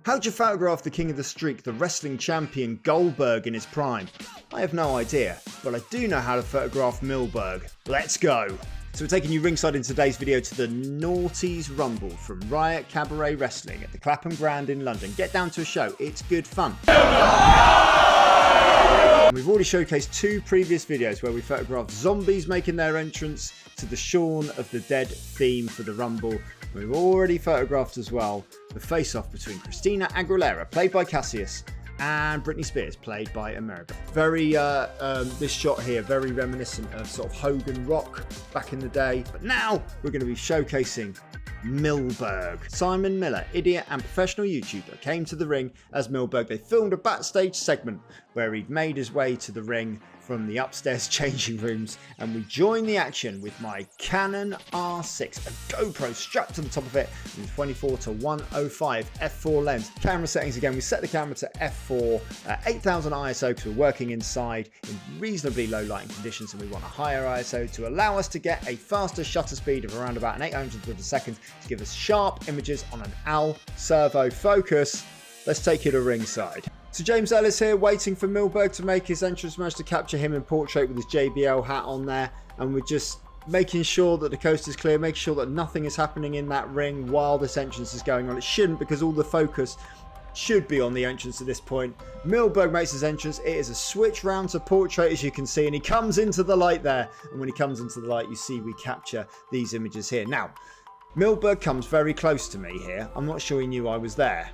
How'd you photograph the king of the streak, the wrestling champion Goldberg in his prime? I have no idea, but I do know how to photograph Milberg. Let's go! So we're taking you ringside in today's video to the Naughties Rumble from Riot Cabaret Wrestling at the Clapham Grand in London. Get down to a show, it's good fun. We've already showcased two previous videos where we photographed zombies making their entrance to the Shaun of the Dead theme for the Rumble. We've already photographed as well the face-off between Christina Aguilera, played by Cassius, and Britney Spears, played by Murdoch. Very, this shot here, very reminiscent of sort of Hogan Rock back in the day. But now we're going to be showcasing Milberg. Simon Miller, idiot and professional YouTuber, came to the ring as Milberg. They filmed a backstage segment where he'd made his way to the ring from the upstairs changing rooms, and we join the action with my Canon R6, a GoPro strapped to the top of it with 24 to 105 f4 lens. Camera settings again, we set the camera to f4, 8000 ISO because we're working inside in reasonably low lighting conditions, and we want a higher ISO to allow us to get a faster shutter speed of around about an 800th of a second to give us sharp images on an AL servo focus. Let's take you to ringside. So James Ellis here, waiting for Milberg to make his entrance. Managed to capture him in portrait with his JBL hat on there, and we're just making sure that the coast is clear, making sure that nothing is happening in that ring while this entrance is going on. It shouldn't, because all the focus should be on the entrance at this point. Milberg makes his entrance. It is a switch round to portrait, as you can see, and he comes into the light there. And when he comes into the light, you see we capture these images here. Now, Milberg comes very close to me here. I'm not sure he knew I was there.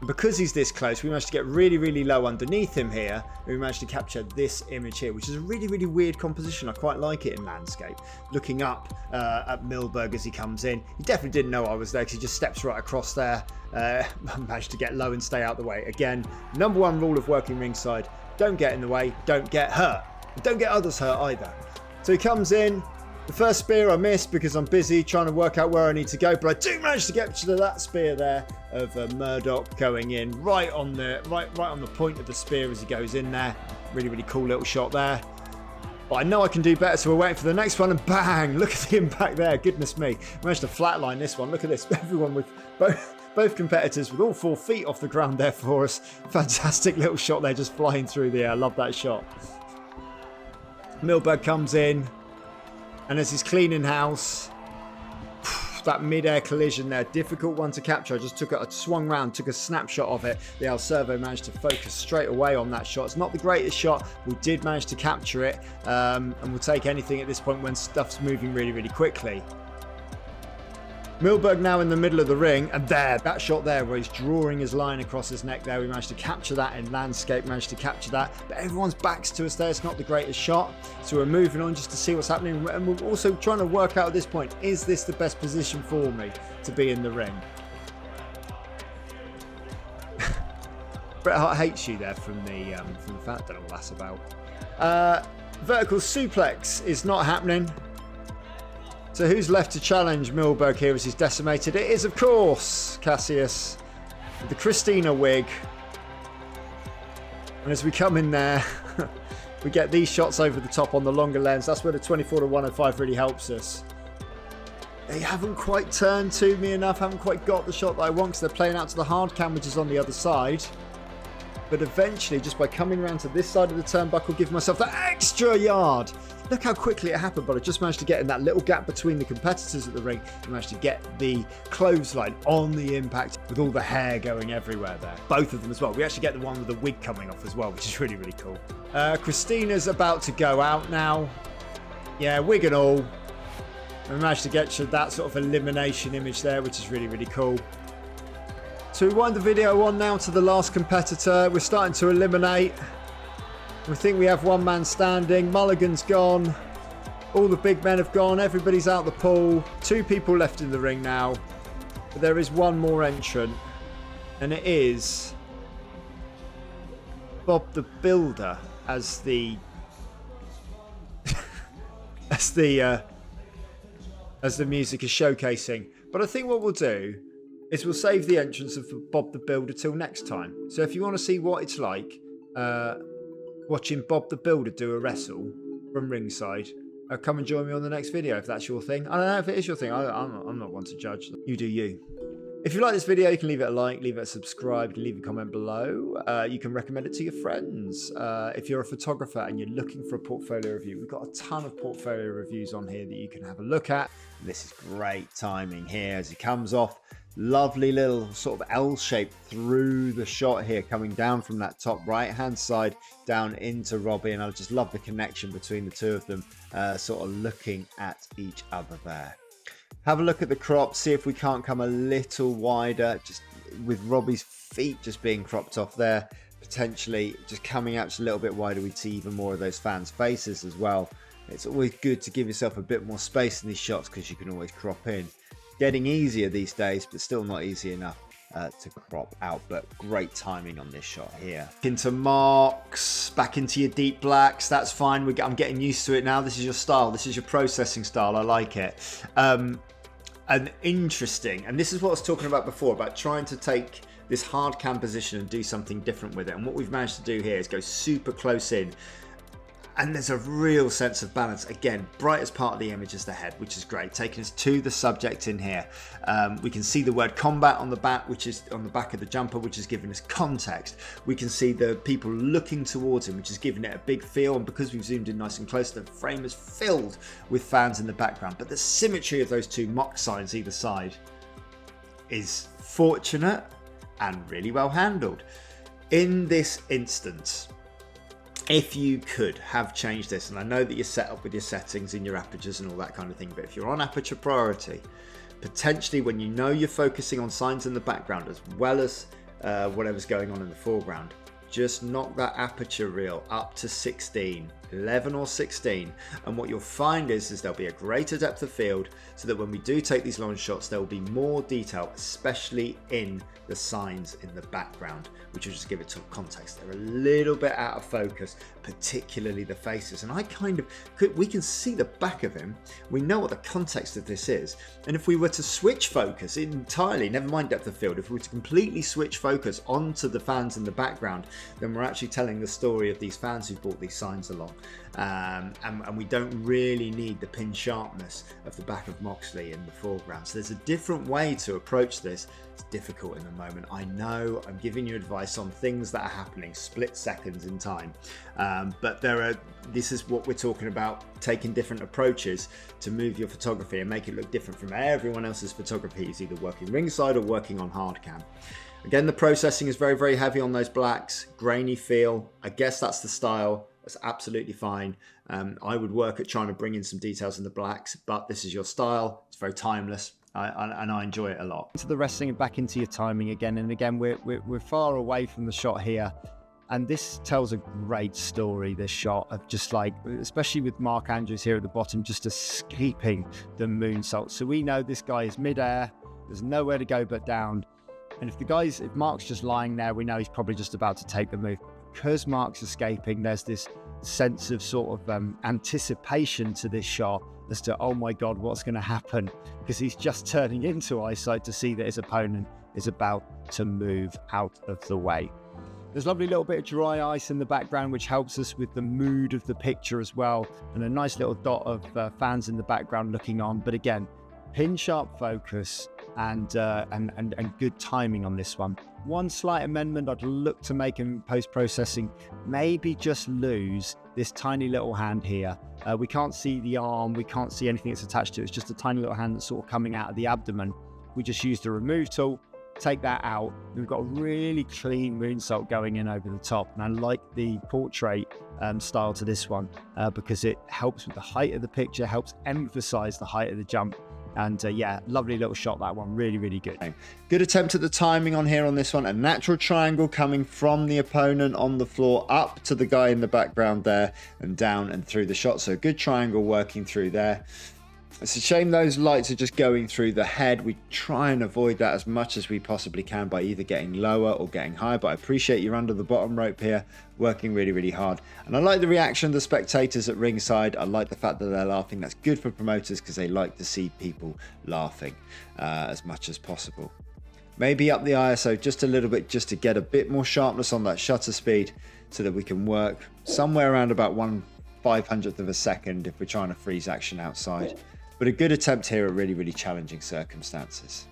Because he's this close, we managed to get really low underneath him here, and we managed to capture this image here, which is a really weird composition. I quite like it in landscape. Looking up at Milberg as he comes in, he definitely didn't know I was there because he just steps right across there. Managed to get low and stay out the way. Again, number one rule of working ringside: don't get in the way, don't get hurt, and don't get others hurt either. So he comes in. The first spear I missed because I'm busy trying to work out where I need to go, but I do manage to get to that spear there of Murdoch going in right on the point of the spear as he goes in there. Really cool little shot there. But I know I can do better, so we're waiting for the next one, and bang! Look at the impact there. Goodness me, managed to flatline this one. Look at this. Everyone with both competitors with all 4 feet off the ground there for us. Fantastic little shot there, just flying through the air. I love that shot. Milberg comes in. And as he's cleaning house, that mid-air collision there, difficult one to capture. I swung round, took a snapshot of it. The El Servo managed to focus straight away on that shot. It's not the greatest shot. We did manage to capture it, and we'll take anything at this point when stuff's moving really quickly. Milberg now in the middle of the ring, and there, that shot there where he's drawing his line across his neck there, we managed to capture that in landscape, managed to capture that, but everyone's backs to us there. It's not the greatest shot, so we're moving on just to see what's happening, and we're also trying to work out at this point, is this the best position for me to be in the ring? Bret Hart hates you there from the fact that all that's about. Vertical suplex is not happening. So who's left to challenge Milberg here as he's decimated? It is, of course, Cassius with the Christina wig. And as we come in there, we get these shots over the top on the longer lens. That's where the 24 to 105 really helps us. They haven't quite turned to me enough, haven't quite got the shot that I want because they're playing out to the hard cam, which is on the other side. But eventually, just by coming around to this side of the turnbuckle, give myself that extra yard. Look how quickly it happened, but I just managed to get in that little gap between the competitors at the ring and managed to get the clothesline on the impact with all the hair going everywhere there. Both of them as well. We actually get the one with the wig coming off as well, which is really cool. Christina's about to go out now. Yeah, wig and all. We managed to get to that sort of elimination image there, which is really cool. So we wind the video on now to the last competitor. We're starting to eliminate. We think we have one man standing. Mulligan's gone. All the big men have gone. Everybody's out the pool. 2 people left in the ring now. But there is one more entrant. And it is Bob the Builder as the as the music is showcasing. But I think what we'll do is we'll save the entrance of Bob the Builder till next time. So if you want to see what it's like watching Bob the Builder do a wrestle from ringside, come and join me on the next video if that's your thing. I don't know if it is your thing. I'm not one to judge. You do you. If you like this video, you can leave it a like, leave it a subscribe, you can leave a comment below. You can recommend it to your friends. If you're a photographer and you're looking for a portfolio review, we've got a ton of portfolio reviews on here that you can have a look at. And this is great timing here as he comes off. Lovely little sort of L shape through the shot here, coming down from that top right hand side down into Robbie, and I just love the connection between the two of them, sort of looking at each other there. Have a look at the crop, see if we can't come a little wider, just with Robbie's feet just being cropped off there, potentially just coming out just a little bit wider. We'd see even more of those fans' faces as well. It's always good to give yourself a bit more space in these shots because you can always crop in. Getting easier these days, but still not easy enough to crop out, but great timing on this shot here. Into Mox, back into your deep blacks, that's fine. I'm getting used to it now. This is your style, this is your processing style, I like it. And interesting, and this is what I was talking about before, about trying to take this hard cam position and do something different with it. And what we've managed to do here is go super close in, and there's a real sense of balance. Again, brightest part of the image is the head, which is great, taking us to the subject in here. We can see the word combat on the back, which is on the back of the jumper, which is giving us context. We can see the people looking towards him, which is giving it a big feel, and because we've zoomed in nice and close, the frame is filled with fans in the background. But the symmetry of those two Mox signs either side is fortunate and really well handled. In this instance, if you could have changed this, and I know that you're set up with your settings and your apertures and all that kind of thing, but if you're on aperture priority, potentially when you know you're focusing on signs in the background as well as whatever's going on in the foreground, just knock that aperture reel up to 16, 11 or 16, and what you'll find is there'll be a greater depth of field, so that when we do take these long shots, there will be more detail, especially in the signs in the background, which will just give it some context. They're a little bit out of focus, particularly the faces, and we can see the back of him. We know what the context of this is, and if we were to switch focus entirely, never mind depth of field, if we were to completely switch focus onto the fans in the background, then we're actually telling the story of these fans who brought these signs along. And we don't really need the pin sharpness of the back of Moxley in the foreground. So there's a different way to approach this. It's difficult in the moment. I know I'm giving you advice on things that are happening split seconds in time, but this is what we're talking about, taking different approaches to move your photography and make it look different from everyone else's photography. Is either working ringside or working on hard cam. Again, the processing is very, very heavy on those blacks, grainy feel. I guess that's the style. That's absolutely fine. I would work at trying to bring in some details in the blacks, but this is your style. It's very timeless, and I enjoy it a lot. Into the resting and back into your timing again, and again we're far away from the shot here, and this tells a great story. This shot of just like, especially with Mark Andrews here at the bottom, just escaping the moonsault. So we know this guy is mid-air. There's nowhere to go but down. And if Mark's just lying there, we know he's probably just about to take the move. Because Mark's escaping, there's this sense of sort of anticipation to this shot as to, oh my God, what's going to happen? Because he's just turning into eyesight to see that his opponent is about to move out of the way. There's a lovely little bit of dry ice in the background, which helps us with the mood of the picture as well. And a nice little dot of fans in the background looking on. But again, pin sharp focus and good timing on this one. One slight amendment I'd look to make in post-processing, maybe just lose this tiny little hand here. We can't see the arm, we can't see anything that's attached to it. It's just a tiny little hand that's sort of coming out of the abdomen. We just use the remove tool, take that out. We've got a really clean moonsault going in over the top, and I like the portrait style to this one because it helps with the height of the picture, helps emphasize the height of the jump. And yeah, lovely little shot, that one. Really, really good. Good attempt at the timing on here on this one. A natural triangle coming from the opponent on the floor up to the guy in the background there and down and through the shot. So a good triangle working through there. It's a shame those lights are just going through the head. We try and avoid that as much as we possibly can by either getting lower or getting higher, but I appreciate you're under the bottom rope here, working really, really hard. And I like the reaction of the spectators at ringside. I like the fact that they're laughing. That's good for promoters because they like to see people laughing as much as possible. Maybe up the ISO just a little bit, just to get a bit more sharpness on that shutter speed so that we can work somewhere around about 1/500th of a second if we're trying to freeze action outside. But a good attempt here at really, really challenging circumstances.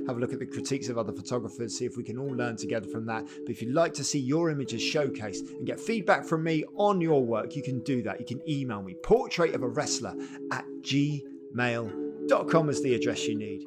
have a look at the critiques of other photographers, see if we can all learn together from that. But if you'd like to see your images showcased and get feedback from me on your work, you can do that. You can email me, portraitofawrestler@gmail.com is the address you need.